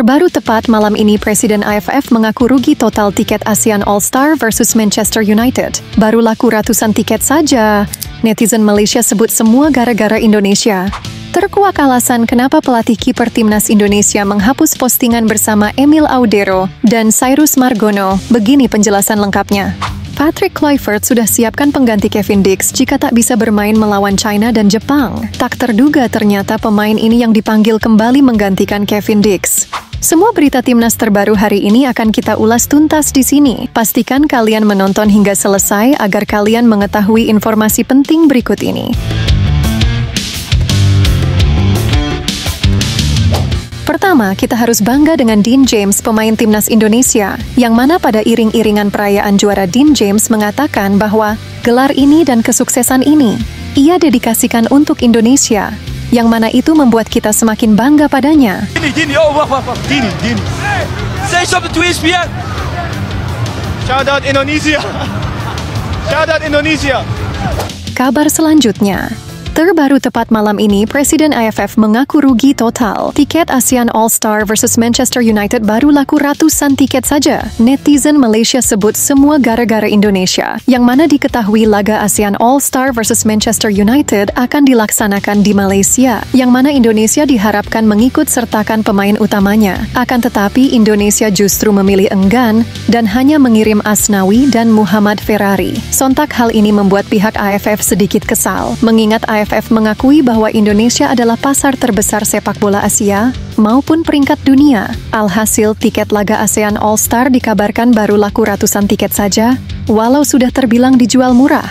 Terbaru tepat malam ini Presiden AFF mengaku rugi total tiket ASEAN All-Star versus Manchester United. Baru laku ratusan tiket saja. Netizen Malaysia sebut semua gara-gara Indonesia. Terkuak alasan kenapa pelatih kiper timnas Indonesia menghapus postingan bersama Emil Audero dan Cyrus Margono. Begini penjelasan lengkapnya. Patrick Kluivert sudah siapkan pengganti Kevin Dix jika tak bisa bermain melawan China dan Jepang. Tak terduga ternyata pemain ini yang dipanggil kembali menggantikan Kevin Dix. Semua berita timnas terbaru hari ini akan kita ulas tuntas di sini. Pastikan kalian menonton hingga selesai agar kalian mengetahui informasi penting berikut ini. Pertama, kita harus bangga dengan Dean James, pemain timnas Indonesia, yang mana pada iring-iringan perayaan juara Dean James mengatakan bahwa gelar ini dan kesuksesan ini ia dedikasikan untuk Indonesia, yang mana itu membuat kita semakin bangga padanya. Dini, oh wah, Dini. Say something to ESPN. Shout out Indonesia. Shout out Indonesia. Kabar selanjutnya. Terbaru tepat malam ini, Presiden AFF mengaku rugi total. Tiket ASEAN All-Star versus Manchester United baru laku ratusan tiket saja. Netizen Malaysia sebut semua gara-gara Indonesia, yang mana diketahui laga ASEAN All-Star versus Manchester United akan dilaksanakan di Malaysia, yang mana Indonesia diharapkan mengikut sertakan pemain utamanya. Akan tetapi Indonesia justru memilih enggan dan hanya mengirim Asnawi dan Muhammad Ferrari. Sontak hal ini membuat pihak AFF sedikit kesal, mengingat AFF mengakui bahwa Indonesia adalah pasar terbesar sepak bola Asia maupun peringkat dunia. Alhasil, tiket laga ASEAN All-Star dikabarkan baru laku ratusan tiket saja, walau sudah terbilang dijual murah.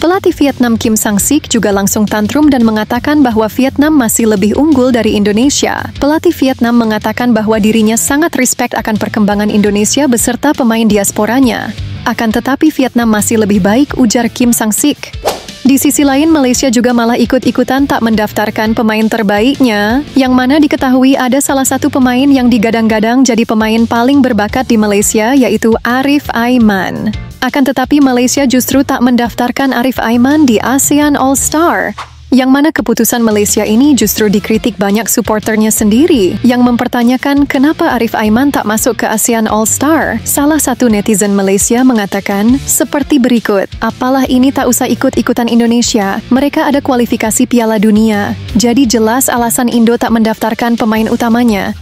Pelatih Vietnam Kim Sang-sik juga langsung tantrum dan mengatakan bahwa Vietnam masih lebih unggul dari Indonesia. Pelatih Vietnam mengatakan bahwa dirinya sangat respect akan perkembangan Indonesia beserta pemain diasporanya. Akan tetapi Vietnam masih lebih baik, ujar Kim Sang-sik. Di sisi lain, Malaysia juga malah ikut-ikutan tak mendaftarkan pemain terbaiknya, yang mana diketahui ada salah satu pemain yang digadang-gadang jadi pemain paling berbakat di Malaysia, yaitu Arif Aiman. Akan tetapi Malaysia justru tak mendaftarkan Arif Aiman di ASEAN All-Star, yang mana keputusan Malaysia ini justru dikritik banyak suporternya sendiri, yang mempertanyakan kenapa Arif Aiman tak masuk ke ASEAN All-Star. Salah satu netizen Malaysia mengatakan seperti berikut, apalah ini tak usah ikut-ikutan Indonesia, mereka ada kualifikasi Piala Dunia, jadi jelas alasan Indo tak mendaftarkan pemain utamanya.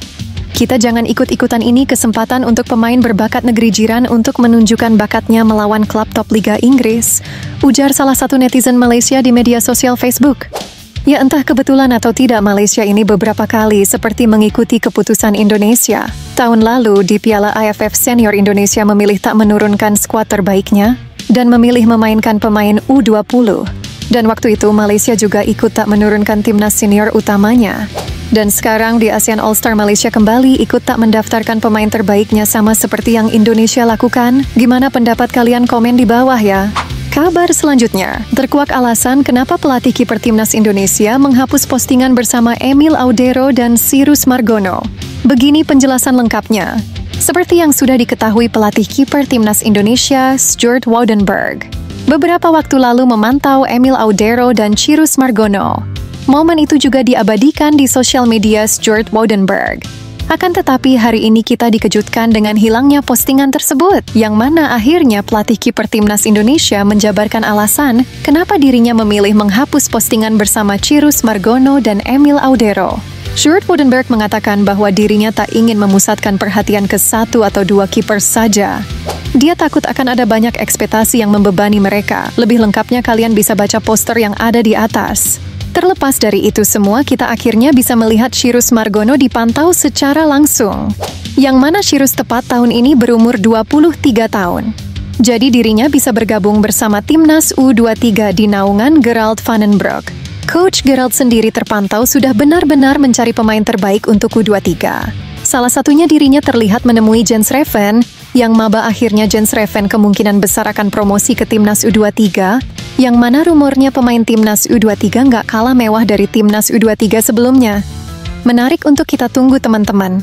Kita jangan ikut-ikutan, ini kesempatan untuk pemain berbakat negeri jiran untuk menunjukkan bakatnya melawan klub top Liga Inggris, ujar salah satu netizen Malaysia di media sosial Facebook. Ya entah kebetulan atau tidak, Malaysia ini beberapa kali seperti mengikuti keputusan Indonesia. Tahun lalu di Piala AFF Senior, Indonesia memilih tak menurunkan skuad terbaiknya dan memilih memainkan pemain U20. Dan waktu itu Malaysia juga ikut tak menurunkan timnas senior utamanya. Dan sekarang di ASEAN All-Star Malaysia kembali ikut tak mendaftarkan pemain terbaiknya sama seperti yang Indonesia lakukan. Gimana pendapat kalian? Komen di bawah ya. Kabar selanjutnya, terkuak alasan kenapa pelatih kiper timnas Indonesia menghapus postingan bersama Emil Audero dan Cyrus Margono. Begini penjelasan lengkapnya. Seperti yang sudah diketahui, pelatih kiper timnas Indonesia, Stuart Woudenberg, beberapa waktu lalu memantau Emil Audero dan Cyrus Margono. Momen itu juga diabadikan di sosial media Stuart Woudenberg. Akan tetapi hari ini kita dikejutkan dengan hilangnya postingan tersebut, yang mana akhirnya pelatih kiper timnas Indonesia menjabarkan alasan kenapa dirinya memilih menghapus postingan bersama Cyrus Margono dan Emil Audero. Stuart Woudenberg mengatakan bahwa dirinya tak ingin memusatkan perhatian ke satu atau dua kiper saja. Dia takut akan ada banyak ekspektasi yang membebani mereka. Lebih lengkapnya kalian bisa baca poster yang ada di atas. Terlepas dari itu semua, kita akhirnya bisa melihat Cyrus Margono dipantau secara langsung, yang mana Cyrus tepat tahun ini berumur 23 tahun. Jadi dirinya bisa bergabung bersama timnas U23 di naungan Gerald van den Broek. Coach Gerald sendiri terpantau sudah benar-benar mencari pemain terbaik untuk U23. Salah satunya dirinya terlihat menemui Jens Reven, yang maba akhirnya Jens Reven kemungkinan besar akan promosi ke timnas U23, yang mana rumornya pemain timnas U23 nggak kalah mewah dari timnas U23 sebelumnya. Menarik untuk kita tunggu teman-teman.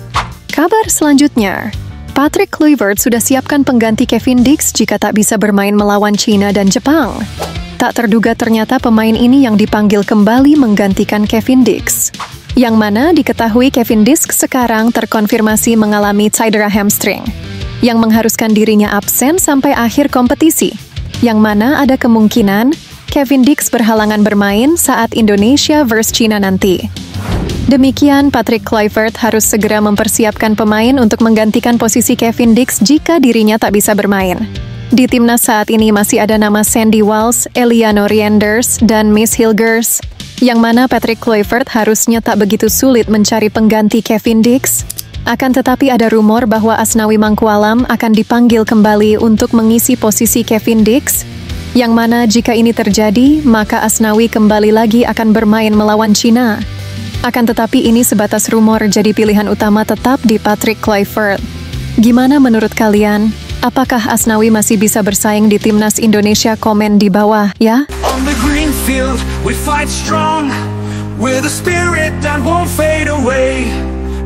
Kabar selanjutnya, Patrick Kluivert sudah siapkan pengganti Kevin Dix jika tak bisa bermain melawan China dan Jepang. Tak terduga ternyata pemain ini yang dipanggil kembali menggantikan Kevin Dix. yang mana diketahui Kevin Disk sekarang terkonfirmasi mengalami cedera hamstring, yang mengharuskan dirinya absen sampai akhir kompetisi, yang mana ada kemungkinan Kevin Disk berhalangan bermain saat Indonesia vs China nanti. Demikian, Patrick Kluivert harus segera mempersiapkan pemain untuk menggantikan posisi Kevin Disk jika dirinya tak bisa bermain. Di timnas saat ini masih ada nama Sandy Walsh, Eliano Reinders, dan Miss Hilgers, yang mana Patrick Kluivert harusnya tak begitu sulit mencari pengganti Kevin Disk. Akan tetapi ada rumor bahwa Asnawi Mangkualam akan dipanggil kembali untuk mengisi posisi Kevin Disk, yang mana jika ini terjadi, maka Asnawi kembali lagi akan bermain melawan China. Akan tetapi ini sebatas rumor, jadi pilihan utama tetap di Patrick Kluivert. Gimana menurut kalian? Apakah Asnawi masih bisa bersaing di timnas Indonesia? Komen di bawah ya. On the green field, we fight strong with a spirit that won't fade away.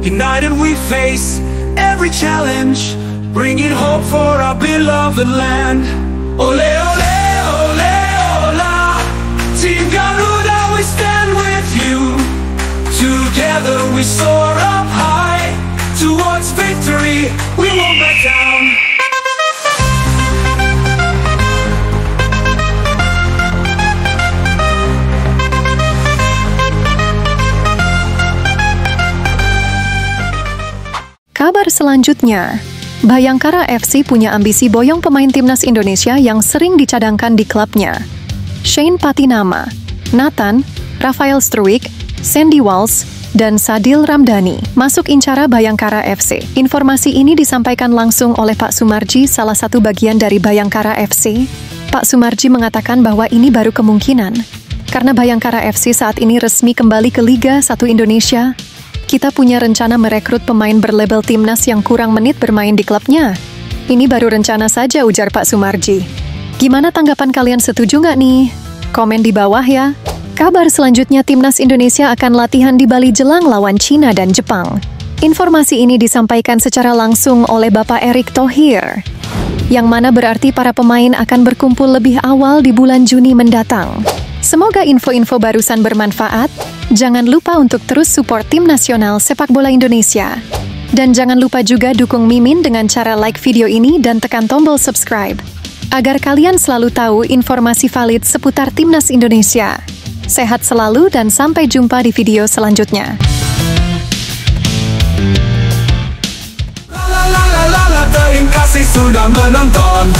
United we face every challenge, bringing hope for our beloved land. Ole, ole, ole, ola, Team Garuda, we stand with you. Together we soar up high, towards victory, we won't back down. Kabar selanjutnya, Bayangkara FC punya ambisi boyong pemain timnas Indonesia yang sering dicadangkan di klubnya. Shane Patinama, Nathan, Rafael Struijk, Sandy Walsh, dan Sadil Ramdhani masuk incara Bayangkara FC. Informasi ini disampaikan langsung oleh Pak Sumarji, salah satu bagian dari Bayangkara FC. Pak Sumarji mengatakan bahwa ini baru kemungkinan, karena Bayangkara FC saat ini resmi kembali ke Liga 1 Indonesia. Kita punya rencana merekrut pemain berlabel timnas yang kurang menit bermain di klubnya. Ini baru rencana saja, ujar Pak Sumarji. Gimana tanggapan kalian, setuju nggak nih? Komen di bawah ya. Kabar selanjutnya, timnas Indonesia akan latihan di Bali jelang lawan China dan Jepang. Informasi ini disampaikan secara langsung oleh Bapak Erick Thohir, yang mana berarti para pemain akan berkumpul lebih awal di bulan Juni mendatang. Semoga info-info barusan bermanfaat. Jangan lupa untuk terus support tim nasional sepak bola Indonesia. Dan jangan lupa juga dukung Mimin dengan cara like video ini dan tekan tombol subscribe, agar kalian selalu tahu informasi valid seputar timnas Indonesia. Sehat selalu dan sampai jumpa di video selanjutnya. Terima kasih sudah menonton.